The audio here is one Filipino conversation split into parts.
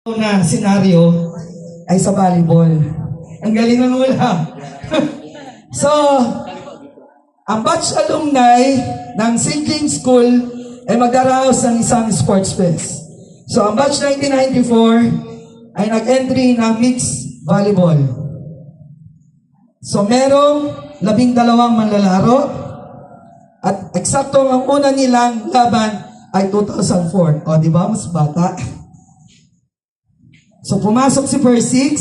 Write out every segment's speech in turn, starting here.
Na senaryo ay sa volleyball. Ang galing ng hula. So, ang batch alumni ng St. James School ay magdaraos ng isang sports fest. So, ang batch 1994 ay nag-entry ng mixed volleyball. So, merong 12 manlalaro at eksaktong ang una nilang laban ay 2004. O, di ba? Mas bata. So, pumasok si First Six,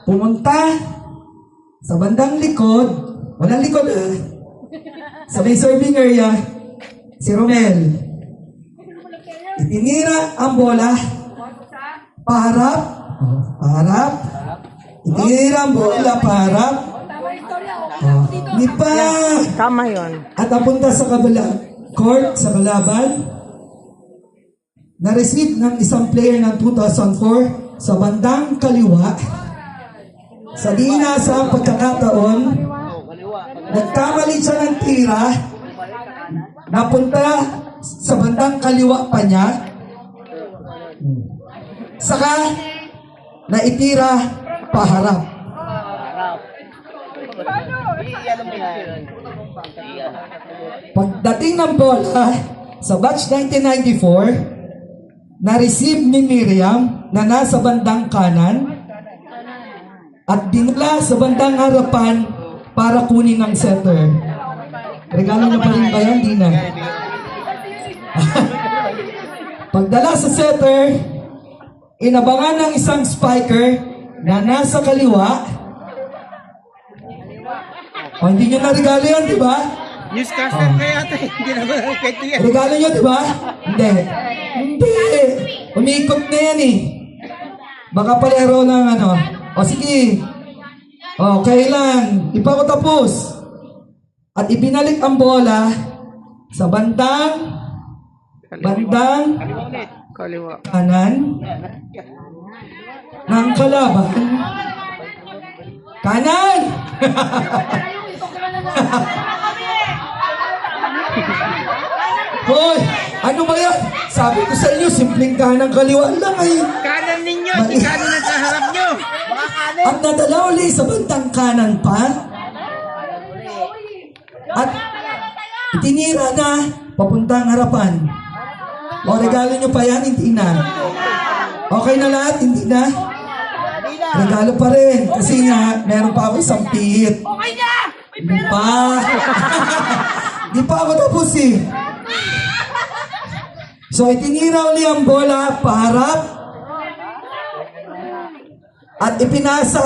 pumunta sa bandang likod, walang likod sa may serving area, si Romel. Itinira ang bola, paharap, itinira ang bola, paharap, nipa, Tama yun. at napunta sa kabilang court, sa kalaban, na-receive ng isang player ng 2004 sa bandang kaliwa. Sa dina sa pagkakataon, nagkamali siya ng tira, napunta sa bandang kaliwa pa niya, saka naitira paharap. Pagdating ng bola sa batch 1994, na-receive ni Miriam na nasa bandang kanan at dinala sa bandang harapan para kunin ng setter. Regalo niya pa rin ba yan? Di na. Pagdala sa setter, inabangan ng isang spiker na nasa kaliwa. O, hindi niyo na regalo yan, di ba? Newscaster kaya ito. Hindi na ba nakikita yan? Regalo niyo, di ba? Hindi. Hindi. Umiikot na yan eh. Baka palero ng ano. O sige. O, kailan? Di pa ako tapos. At ibinalik ang bola sa bandang Kaliwa. kanan ng kalaban. Kanan! Hoy! Ano ba yan? Sabi ko sa inyo, simpleng kanan kaliwa lang ay. Kanan ninyo, hindi kanan ang sa harap nyo. At nadala uli sa bandang kanan pa. At itinira na papuntang harapan. O regalo nyo pa yan, hindi na. Okay na lahat, hindi na. Regalo pa rin. Kasi nga, meron pa ako isang pihit. Okay na! Hindi pa. Hindi pa ako tapos eh. So, itinira uli ang bola, paharap, at ipinasa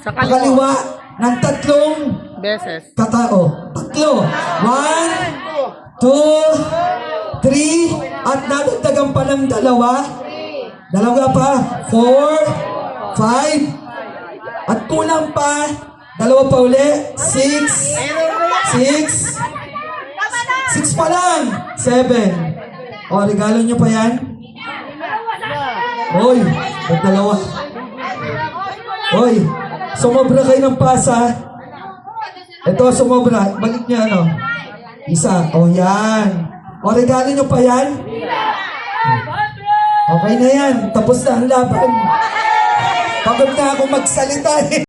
sa kaliwa ng 3 Beses. katao. 3. 1, 2, 3, at nadagdagan pa ng 2. 2 pa. 4, 5, at kulang pa. 2 pa uli. 6. 6 pa lang. 7. O, regalo nyo pa yan? Hoy, magdalawa. Hoy, sumobra kayo ng pasa. Ito, sumobra. Balik niya, ano? Isa. O, yan. O, regalo nyo pa yan? Okay na yan. Tapos na ang laban. Pagod na ako magsalita eh.